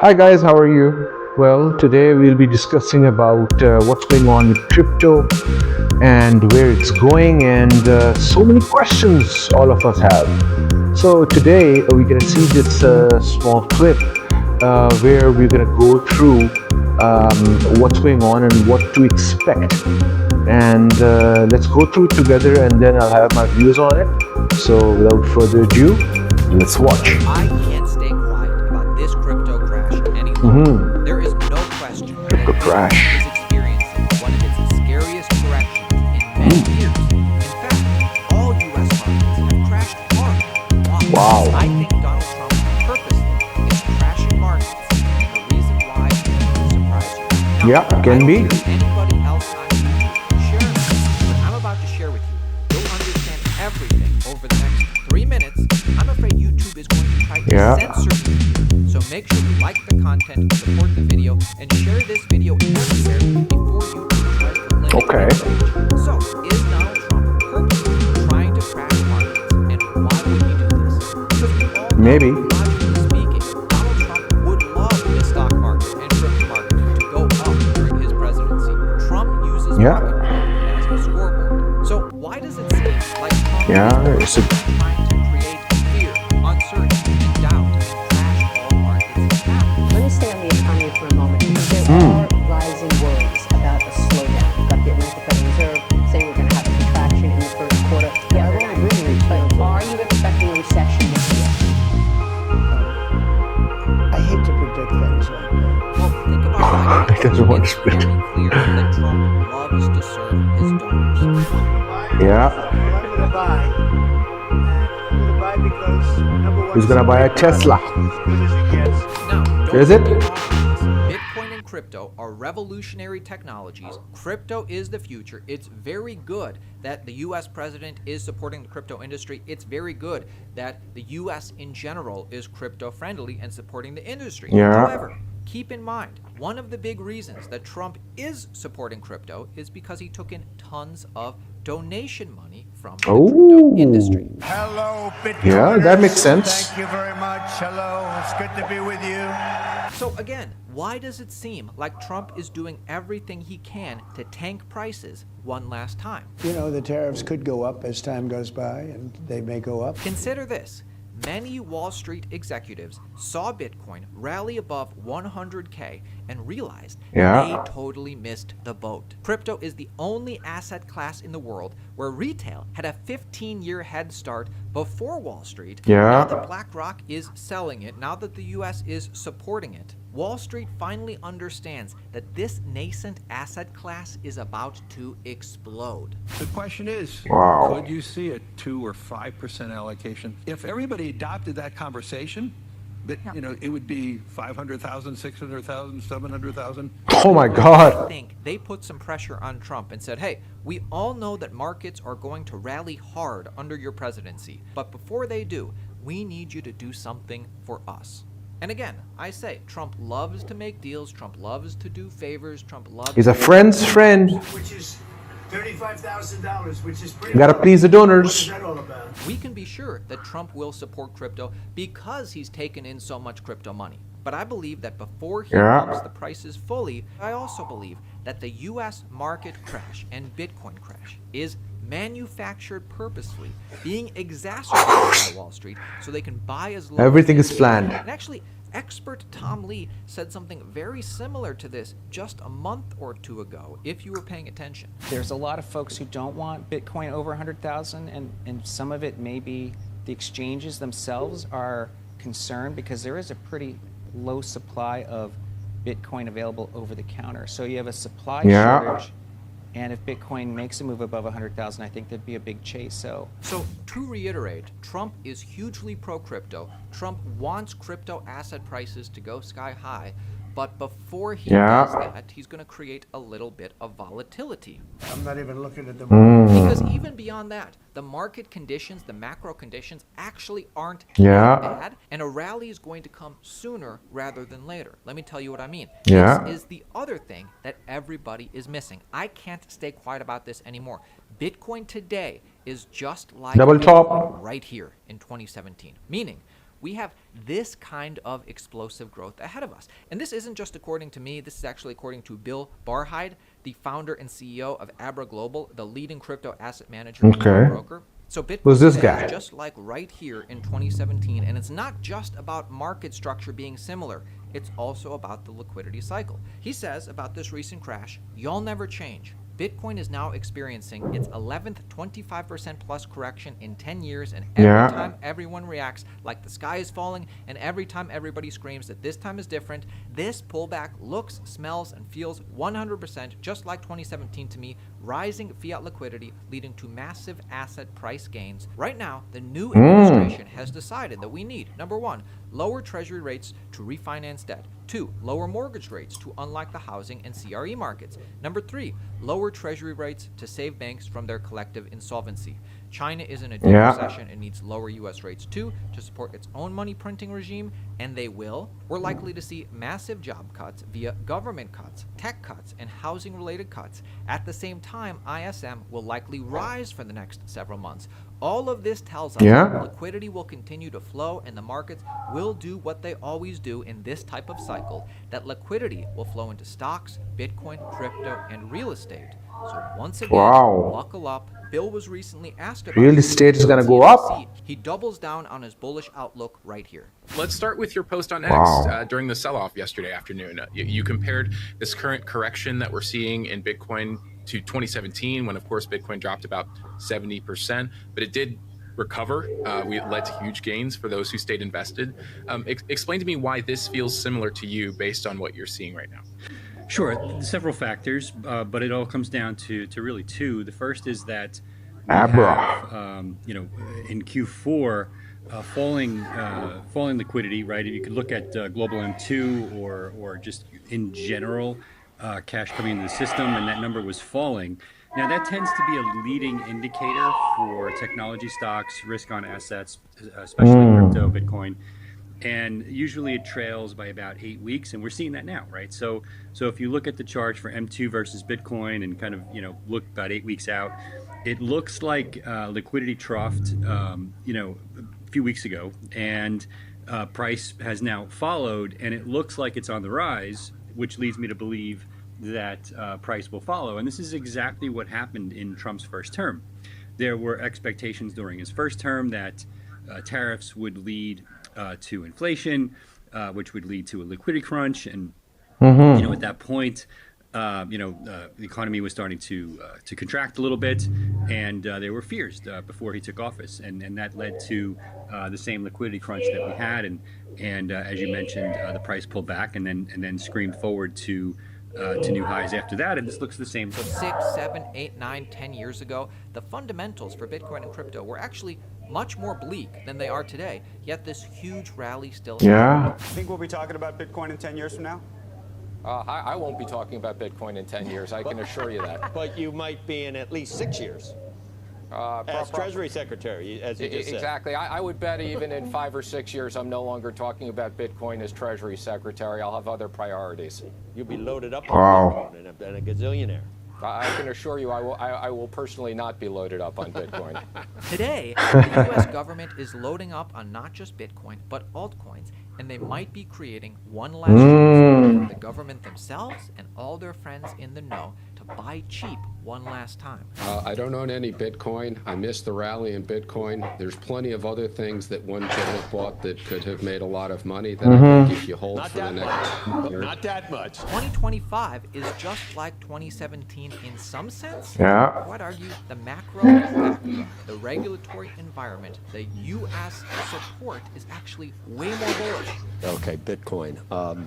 Hi guys, how are you? Well, today we'll be discussing about what's going on with crypto and where it's going, and so many questions all of us have. So today we're gonna see this small clip where we're gonna go through what's going on and what to expect. And let's go through it together, and then I'll have my views on it. So without further ado, let's watch. I can't stay quiet about this crypto crash any longer. There is no question Crypto that crash. Bitcoin is experiencing one of its scariest corrections in many years. In fact, all U.S. markets have crashed hard. Wow. I think Donald Trump purposely is crashing markets, and the reason why will surprise you. Yeah, can be. I don't care if anybody else on YouTube shares this, but I'm about to share with you. You'll understand everything over the next 3 minutes. I'm afraid YouTube is going to try to censor you. So make sure you like the content, support the video, and share this video everywhere before YouTube tries to limit Okay. it. So, is Donald Trump purposely trying to crash markets, and why would he do this? Because we all know, Maybe. logically speaking, Donald Trump would love the stock market and crypto market to go up during his presidency. Trump uses market as a scoreboard. So why does it seem like Trump is trying to create fear, uncertainty, and doubt, and crash all markets now? Let me stay on the economy for a moment, because there are rising worries about a slowdown. We've got the Atlanta Federal Reserve saying we're going to have a contraction in the first quarter. Yeah, I won't agree with you. But are you expecting a recession this year? I hate to predict things like that. Well, think about He doesn't want to it's split. very clear that Trump loves to serve his donors. Yeah. I'm going to buy. I'm going to buy because, number one, He's gonna buy a Tesla. as good as it gets. Now, don't Is it? get me wrong on this. Bitcoin and crypto are revolutionary technologies. Crypto is the future. It's very good that the U.S. president is supporting the crypto industry. It's very good that the U.S. in general is crypto friendly and supporting the industry. Yeah. However, keep in mind, one of the big reasons that Trump is supporting crypto is because he took in tons of donation money from the crypto industry. Hello, Bitcoiners. Yeah, that makes sense. Thank you very much. Hello. It's good to be with you. So again, why does it seem like Trump is doing everything he can to tank prices one last time? You know, the tariffs could go up as time goes by, and they may go up. Consider this. Many Wall Street executives saw Bitcoin rally above 100K and realized they totally missed the boat. Crypto is the only asset class in the world where retail had a 15-year head start before Wall Street. Now that BlackRock is selling it, now that the US is supporting it, Wall Street finally understands that this nascent asset class is about to explode. The question is, Wow. could you see a 2 or 5% allocation? If everybody adopted that conversation, but, you know, it would be 500,000, 600,000, 700,000. Oh my I God. think they put some pressure on Trump and said, hey, we all know that markets are going to rally hard under your presidency, but before they do, we need you to do something for us. And again, I say, Trump loves to make deals, Trump loves to do favors, Trump loves He's a to- friend's friend. Which is $35,000, which is pretty You gotta low. please the What donors. is that all about? We can be sure that Trump will support crypto because he's taken in so much crypto money. But I believe that before he pumps the prices fully, I also believe that the U.S. market crash and Bitcoin crash is manufactured purposefully, being exacerbated by Wall Street so they can buy as low Everything as is they can. planned. And actually, expert Tom Lee said something very similar to this just a month or two ago, if you were paying attention. There's a lot of folks who don't want Bitcoin over 100,000, and some of it may be the exchanges themselves are concerned because there is a pretty low supply of Bitcoin available over the counter. So you have a supply shortage, and if Bitcoin makes a move above 100,000, I think there'd be a big chase. So to reiterate, Trump is hugely pro-crypto. Trump wants crypto asset prices to go sky high, but before he does that, he's going to create a little bit of volatility. I'm not even looking at the market. Because even beyond that, the market conditions, the macro conditions actually aren't that bad, and a rally is going to come sooner rather than later. Let me tell you what I mean. This is the other thing that everybody is missing. I can't stay quiet about this anymore. Bitcoin today is just like Double top. Bitcoin right here in 2017, meaning we have this kind of explosive growth ahead of us. And this isn't just according to me, this is actually according to Bill Barhyde, the founder and CEO of Abra Global, the leading crypto asset manager and broker. So Bitcoin Who's this today guy? is just like right here in 2017, and it's not just about market structure being similar, it's also about the liquidity cycle. He says about this recent crash, y'all never change. Bitcoin is now experiencing its 11th 25% plus correction in 10 years, and every time everyone reacts like the sky is falling, and every time everybody screams that this time is different, this pullback looks, smells, and feels 100% just like 2017 to me, rising fiat liquidity leading to massive asset price gains. Right now, the new administration has decided that we need, number one, lower treasury rates to refinance debt. 2, lower mortgage rates to unlock the housing and CRE markets. Number 3, lower treasury rates to save banks from their collective insolvency. China is in a deep recession and needs lower U.S. rates too to support its own money printing regime, and they will. We're likely to see massive job cuts via government cuts, tech cuts, and housing-related cuts. At the same time, ISM will likely rise for the next several months. All of this tells us that liquidity will continue to flow and the markets will do what they always do in this type of cycle, that liquidity will flow into stocks, Bitcoin, crypto, and real estate. So once again, buckle up. Bill was recently asked about real estate is going to go up. He doubles down on his bullish outlook right here. Let's start with your post on X during the sell-off yesterday afternoon. You compared this current correction that we're seeing in Bitcoin to 2017, when of course Bitcoin dropped about 70%, but it did recover. It led to huge gains for those who stayed invested. Explain to me why this feels similar to you based on what you're seeing right now. Sure, several factors, but it all comes down to really two. The first is that we Abra. in Q4, falling liquidity, right? You could look at global M2 or just in general cash coming into the system, and that number was falling. Now that tends to be a leading indicator for technology stocks, risk on assets, especially crypto, Bitcoin. And usually it trails by about 8 weeks, and we're seeing that now, right? So if you look at the charts for M2 versus Bitcoin and kind of look about 8 weeks out, it looks like liquidity troughed a few weeks ago, and price has now followed, and it looks like it's on the rise, which leads me to believe that price will follow. And this is exactly what happened in Trump's first term. There were expectations during his first term that tariffs would lead to inflation, which would lead to a liquidity crunch, and at that point, the economy was starting to contract a little bit, and there were fears before he took office, and that led to the same liquidity crunch that we had, and as you mentioned, the price pulled back and then screamed forward to new highs after that, and this looks the same. So 6, 7, 8, 9, 10 years ago, the fundamentals for Bitcoin and crypto were actually much more bleak than they are today, yet this huge rally still I think we'll be talking about Bitcoin in 10 years from now? I won't be talking about Bitcoin in 10 years, I can assure you that. But you might be in at least 6 years. As Treasury Secretary, as you just said. Exactly. I would bet even in 5 or 6 years, I'm no longer talking about Bitcoin as Treasury Secretary. I'll have other priorities. You'll be loaded up on Bitcoin and a gazillionaire. I can assure you I will personally not be loaded up on Bitcoin. Today, the U.S. government is loading up on not just Bitcoin, but altcoins, and they might be creating one last chance for the government themselves and all their friends in the know to buy cheap one last time. I don't own any Bitcoin. I missed the rally in Bitcoin. There's plenty of other things that one could have bought that could have made a lot of money that I think if you hold for the next year. Not that much. 2025 is just like 2017 in some sense. Yeah. I'd argue the macro backdrop, the regulatory environment, the U.S. support is actually way more bullish. Okay, Bitcoin.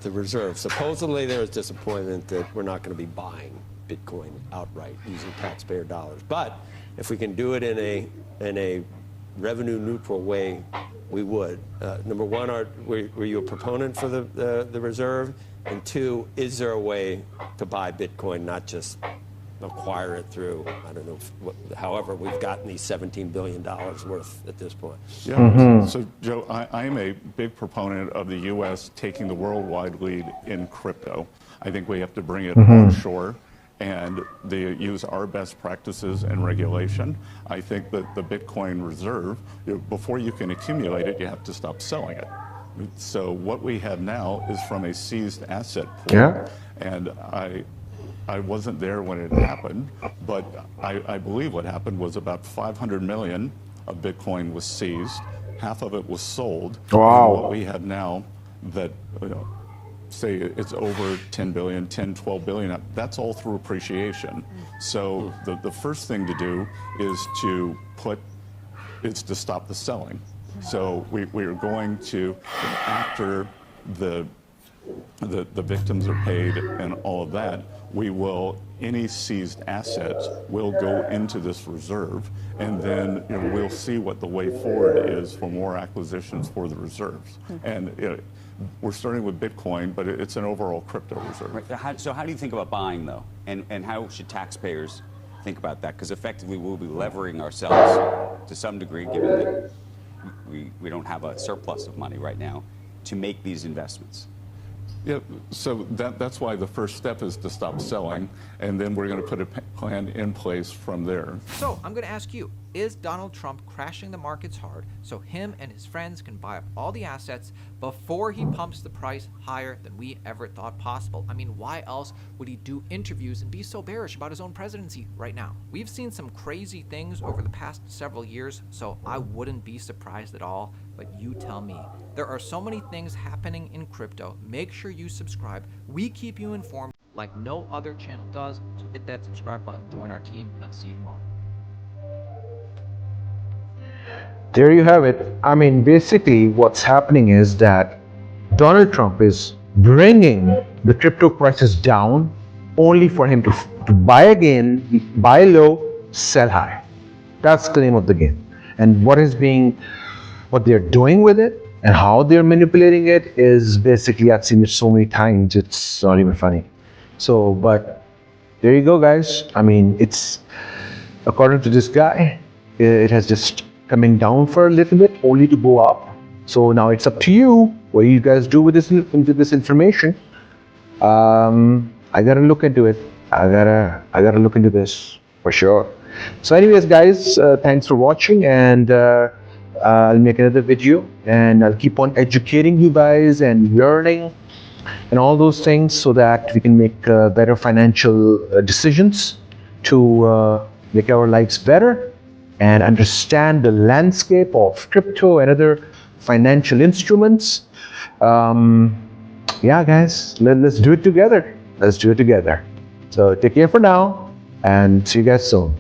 The reserve. Supposedly there is disappointment that we're not going to be buying Bitcoin outright using taxpayer dollars. But if we can do it in a revenue neutral way, we would. Number one, were you a proponent for the reserve? And two, is there a way to buy Bitcoin, not just acquire it through, I don't know, however we've gotten these $17 billion worth at this point? Yeah, so Joe, I am a big proponent of the U.S. taking the worldwide lead in crypto. I think we have to bring it onshore. and they use our best practices and regulation. I think that the Bitcoin reserve, before you can accumulate it, you have to stop selling it. So what we have now is from a seized asset pool. Yeah. And I wasn't there when it happened, but I believe what happened was about 500 million of Bitcoin was seized. Half of it was sold. Wow. And what we have now that, say it's over 10 billion, 10, 12 billion, that's all through appreciation. So the first thing to do is to stop the selling. So we are going to, after the victims are paid and all of that, any seized assets will go into this reserve, and then we'll see what the way forward is for more acquisitions for the reserves. And we're starting with Bitcoin, but it's an overall crypto reserve. Right. So how do you think about buying, though? And how should taxpayers think about that? Because effectively we'll be levering ourselves to some degree, given that we don't have a surplus of money right now, to make these investments. Yeah, so that's why the first step is to stop selling, and then we're going to put a plan in place from there. So I'm going to ask you, is Donald Trump crashing the markets hard so him and his friends can buy up all the assets before he pumps the price higher than we ever thought possible? I mean, why else would he do interviews and be so bearish about his own presidency right now? We've seen some crazy things over the past several years, so I wouldn't be surprised at all, but you tell me. There are so many things happening in crypto. Make sure you subscribe. We keep you informed like no other channel does, so hit that subscribe button, join our team, and I'll see you tomorrow. There you have it. I mean, basically what's happening is that Donald Trump is bringing the crypto prices down only for him to buy again, buy low, sell high. That's the name of the game. And what they're doing with it and how they're manipulating it is basically, I've seen it so many times, it's not even funny. So, but there you go, guys. I mean, it's, according to this guy, it has just coming down for a little bit only to go up. So now it's up to you what you guys do with this information. I gotta look into it. I gotta look into this for sure. So anyways, guys, thanks for watching, and I'll make another video, and I'll keep on educating you guys and learning and all those things so that we can make better financial decisions to make our lives better and understand the landscape of crypto and other financial instruments. Yeah, guys, let's do it together. Let's do it together. So take care for now, and see you guys soon.